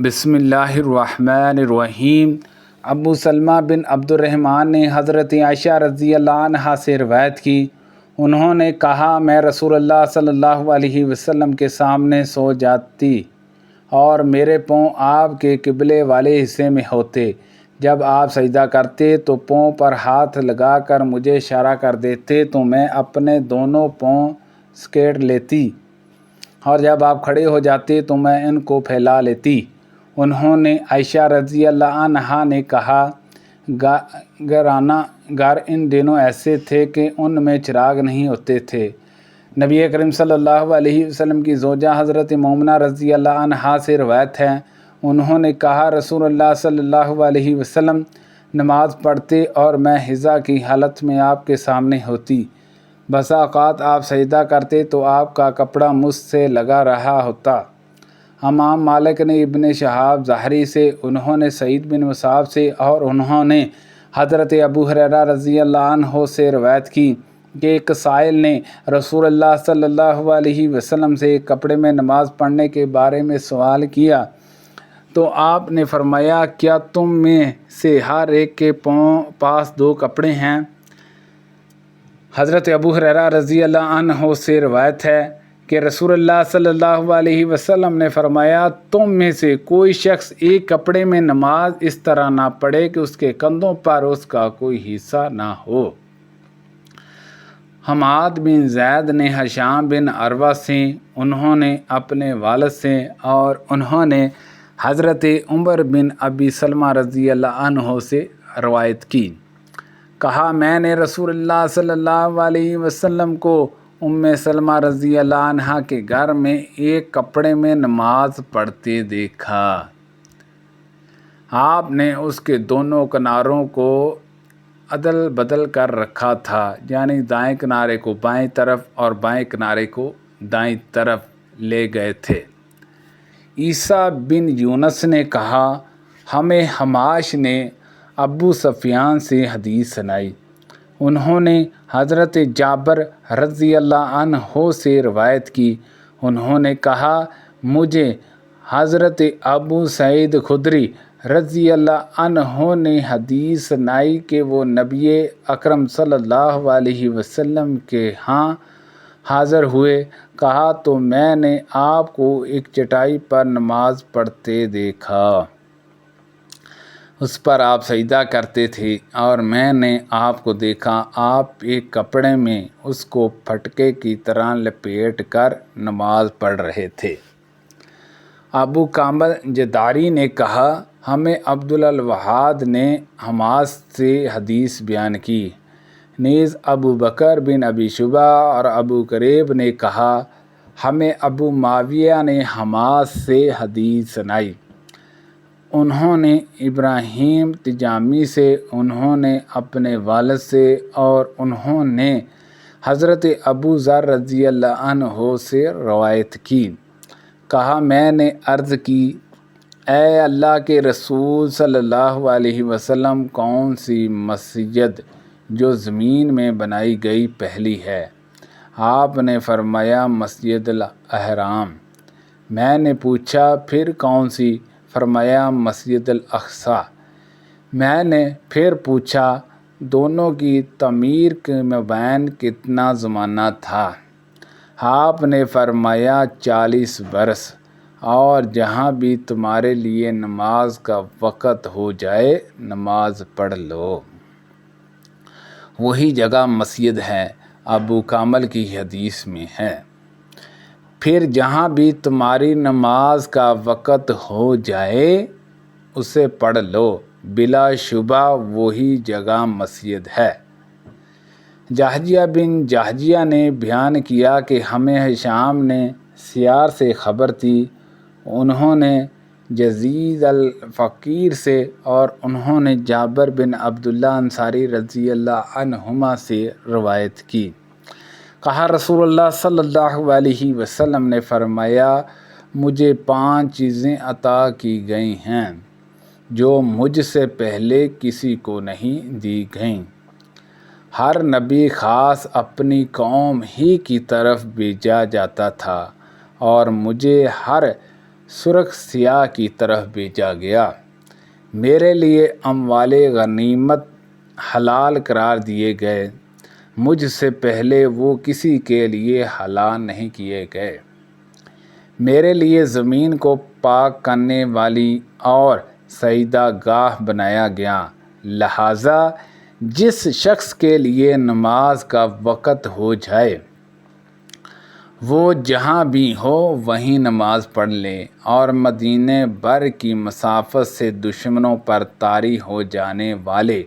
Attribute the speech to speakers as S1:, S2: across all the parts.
S1: بسم اللہ الرحمن الرحیم۔ ابو سلمہ بن عبد الرحمن نے حضرت عائشہ رضی اللہ عنہا سے روایت کی، انہوں نے کہا میں رسول اللہ صلی اللہ علیہ وسلم کے سامنے سو جاتی اور میرے پاؤں آپ کے قبلے والے حصے میں ہوتے۔ جب آپ سجدہ کرتے تو پاؤں پر ہاتھ لگا کر مجھے اشارہ کر دیتے تو میں اپنے دونوں پاؤں سکیڑ لیتی، اور جب آپ کھڑے ہو جاتے تو میں ان کو پھیلا لیتی۔ انہوں نے عائشہ رضی اللہ عنہا نے کہا گھر ان دنوں ایسے تھے کہ ان میں چراغ نہیں ہوتے تھے۔ نبی کریم صلی اللہ علیہ وسلم کی زوجہ حضرت مومنہ رضی اللہ عنہا سے روایت ہے، انہوں نے کہا رسول اللہ صلی اللہ علیہ وسلم نماز پڑھتے اور میں حذا کی حالت میں آپ کے سامنے ہوتی۔ بسا اوقات آپ سجدہ کرتے تو آپ کا کپڑا مجھ سے لگا رہا ہوتا۔ امام مالک نے ابن شہاب زہری سے، انہوں نے سعید بن مصعب سے اور انہوں نے حضرت ابو ہریرہ رضی اللہ عنہ سے روایت کی کہ ایک سائل نے رسول اللہ صلی اللہ علیہ وسلم سے کپڑے میں نماز پڑھنے کے بارے میں سوال کیا تو آپ نے فرمایا کیا تم میں سے ہر ایک کے پاس دو کپڑے ہیں؟ حضرت ابو ہریرہ رضی اللہ عنہ سے روایت ہے کہ رسول اللہ صلی اللہ علیہ وسلم نے فرمایا تم میں سے کوئی شخص ایک کپڑے میں نماز اس طرح نہ پڑھے کہ اس کے کندھوں پر اس کا کوئی حصہ نہ ہو۔ حماد بن زید نے ہشام بن عروہ سے، انہوں نے اپنے والد سے اور انہوں نے حضرت عمر بن ابی سلمہ رضی اللہ عنہ سے روایت کی، کہا میں نے رسول اللہ صلی اللہ علیہ وسلم کو سلمہ رضی اللہ عنہا کے گھر میں ایک کپڑے میں نماز پڑھتے دیکھا۔ آپ نے اس کے دونوں کناروں کو عدل بدل کر رکھا تھا، یعنی دائیں کنارے کو بائیں طرف اور بائیں کنارے کو دائیں طرف لے گئے تھے۔ عیسیٰ بن یونس نے کہا ہمیں حماش نے ابو سفیان سے حدیث سنائی، انہوں نے حضرت جابر رضی اللہ عنہ سے روایت کی، انہوں نے کہا مجھے حضرت ابو سعید خدری رضی اللہ عنہ نے حدیث سنائی کہ وہ نبی اکرم صلی اللہ علیہ وسلم کے ہاں حاضر ہوئے، کہا تو میں نے آپ کو ایک چٹائی پر نماز پڑھتے دیکھا، اس پر آپ سجدہ کرتے تھے اور میں نے آپ کو دیکھا آپ ایک کپڑے میں اس کو پھٹکے کی طرح لپیٹ کر نماز پڑھ رہے تھے۔ ابو کامل جداری نے کہا ہمیں عبد الوہاد نے حماس سے حدیث بیان کی، نیز ابو بکر بن ابی شیبہ اور ابو کریب نے کہا ہمیں ابو معاویہ نے حماس سے حدیث سنائی، انہوں نے ابراہیم تجامی سے، انہوں نے اپنے والد سے اور انہوں نے حضرت ابو ذر رضی اللہ عنہ سے روایت کی، کہا میں نے عرض کی اے اللہ کے رسول صلی اللہ علیہ وسلم کون سی مسجد جو زمین میں بنائی گئی پہلی ہے؟ آپ نے فرمایا مسجد الحرام۔ میں نے پوچھا پھر کون سی؟ فرمایا مسجد الاقصیٰ۔ میں نے پھر پوچھا دونوں کی تعمیر کے مابین کتنا زمانہ تھا؟ آپ نے فرمایا 40 برس، اور جہاں بھی تمہارے لیے نماز کا وقت ہو جائے نماز پڑھ لو، وہی جگہ مسجد ہے۔ ابو کامل کی حدیث میں ہے پھر جہاں بھی تمہاری نماز کا وقت ہو جائے اسے پڑھ لو، بلا شبہ وہی جگہ مسجد ہے۔ جہجیہ بن جہجیہ نے بیان کیا کہ ہمیں ہشام نے سیار سے خبر تھی، انہوں نے یزید الفقیر سے اور انہوں نے جابر بن عبداللہ انصاری رضی اللہ عنہما سے روایت کی، کہا رسول اللہ صلی اللہ علیہ وسلم نے فرمایا مجھے 5 چیزیں عطا کی گئی ہیں جو مجھ سے پہلے کسی کو نہیں دی گئیں۔ ہر نبی خاص اپنی قوم ہی کی طرف بھیجا جاتا تھا اور مجھے ہر سرخ سیاہ کی طرف بھیجا گیا۔ میرے لیے اموال غنیمت حلال قرار دیے گئے، مجھ سے پہلے وہ کسی کے لیے حلال نہیں کیے گئے۔ میرے لیے زمین کو پاک کرنے والی اور سجدہ گاہ بنایا گیا، لہٰذا جس شخص کے لیے نماز کا وقت ہو جائے وہ جہاں بھی ہو وہیں نماز پڑھ لے۔ اور مدینہ بر کی مسافت سے دشمنوں پر طاری ہو جانے والے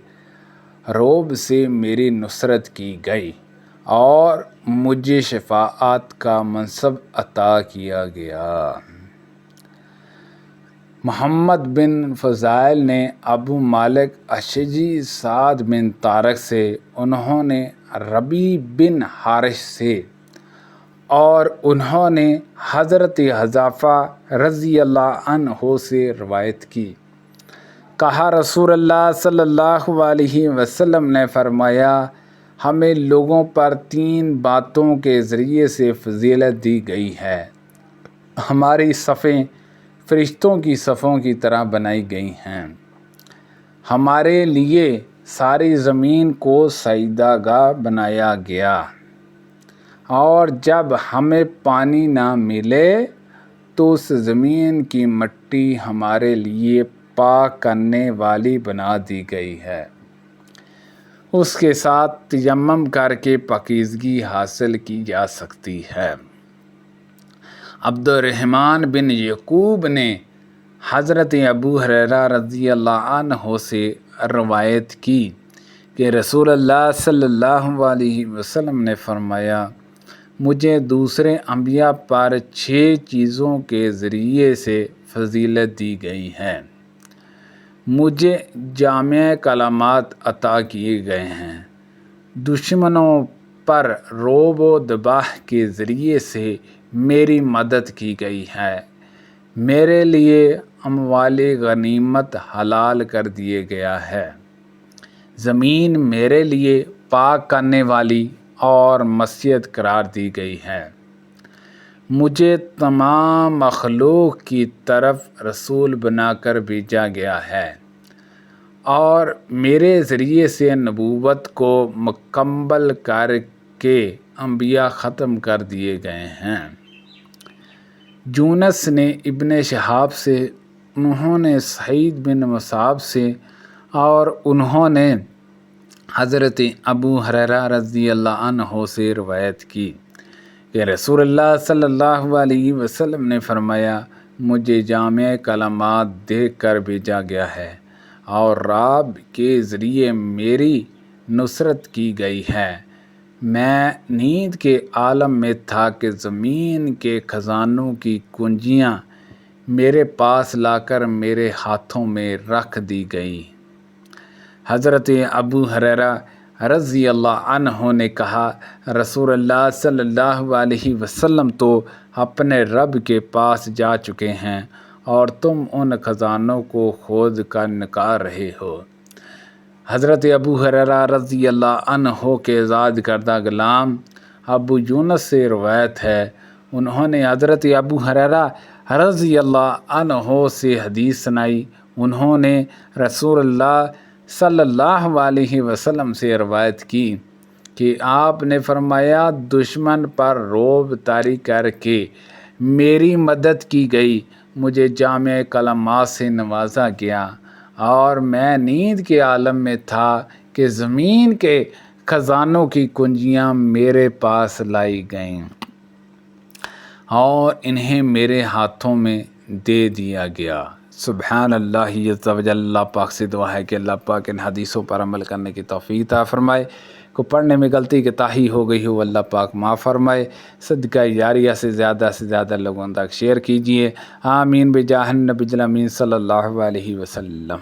S1: رعب سے میری نصرت کی گئی اور مجھے شفاعت کا منصب عطا کیا گیا۔ محمد بن فضائل نے ابو مالک اشجعی سعد بن طارق سے، انہوں نے ربیع بن حارث سے اور انہوں نے حضرت حذیفہ رضی اللہ عنہ سے روایت کی، کہا رسول اللہ صلی اللہ علیہ وسلم نے فرمایا، ہمیں لوگوں پر 3 باتوں کے ذریعے سے فضیلت دی گئی ہے۔ ہماری صفیں فرشتوں کی صفوں کی طرح بنائی گئی ہیں، ہمارے لیے ساری زمین کو سجدہ گاہ بنایا گیا، اور جب ہمیں پانی نہ ملے تو اس زمین کی مٹی ہمارے لیے پاک کرنے والی بنا دی گئی ہے، اس کے ساتھ تیمم کر کے پاکیزگی حاصل کی جا سکتی ہے۔ عبد الرحمن بن یعقوب نے حضرت ابو ہریرہ رضی اللہ عنہ سے روایت کی کہ رسول اللہ صلی اللہ علیہ وسلم نے فرمایا، مجھے دوسرے انبیاء پر 6 چیزوں کے ذریعے سے فضیلت دی گئی ہے۔ مجھے جامع کلمات عطا کیے گئے ہیں، دشمنوں پر رعب و دباہ کے ذریعے سے میری مدد کی گئی ہے، میرے لیے اموال غنیمت حلال کر دیا گیا ہے، زمین میرے لیے پاک کرنے والی اور مسجد قرار دی گئی ہے، مجھے تمام مخلوق کی طرف رسول بنا کر بھیجا گیا ہے، اور میرے ذریعے سے نبوت کو مکمل کر کے انبیاء ختم کر دیے گئے ہیں۔ یونس نے ابن شہاب سے، انہوں نے سعید بن مصعب سے اور انہوں نے حضرت ابو ہریرہ رضی اللہ عنہ سے روایت کی کہ رسول اللہ صلی اللہ علیہ وسلم نے فرمایا، مجھے جامع کلمات دے کر بھیجا گیا ہے اور رب کے ذریعے میری نصرت کی گئی ہے۔ میں نیند کے عالم میں تھا کہ زمین کے خزانوں کی کنجیاں میرے پاس لا کر میرے ہاتھوں میں رکھ دی گئی۔ حضرت ابو ہریرہ رضی اللہ عنہ نے کہا، رسول اللہ صلی اللہ علیہ وسلم تو اپنے رب کے پاس جا چکے ہیں اور تم ان خزانوں کو کھود کر نکال رہے ہو۔ حضرت ابو ہریرہ رضی اللہ عنہ کے آزاد کردہ غلام ابو یونس سے روایت ہے، انہوں نے حضرت ابو ہریرہ رضی اللہ عنہ سے حدیث سنائی، انہوں نے رسول اللہ صلی اللہ علیہ وسلم سے روایت کی کہ آپ نے فرمایا، دشمن پر رعب طاری کر کے میری مدد کی گئی، مجھے جامع کلمات سے نوازا گیا اور میں نیند کے عالم میں تھا کہ زمین کے خزانوں کی کنجیاں میرے پاس لائی گئیں اور انہیں میرے ہاتھوں میں دے دیا گیا۔ سبحان اللہ عز و جل۔ اللہ پاک سے دعا ہے کہ اللہ پاک ان حدیثوں پر عمل کرنے کی توفیق عطا فرمائے، کو پڑھنے میں غلطی کوتاہی ہو گئی ہو اللہ پاک معاف فرمائے، صدقہ جاریہ سے زیادہ لوگوں تک شیئر کیجئے، آمین بجاہ النبی الامین صلی اللہ علیہ وسلم۔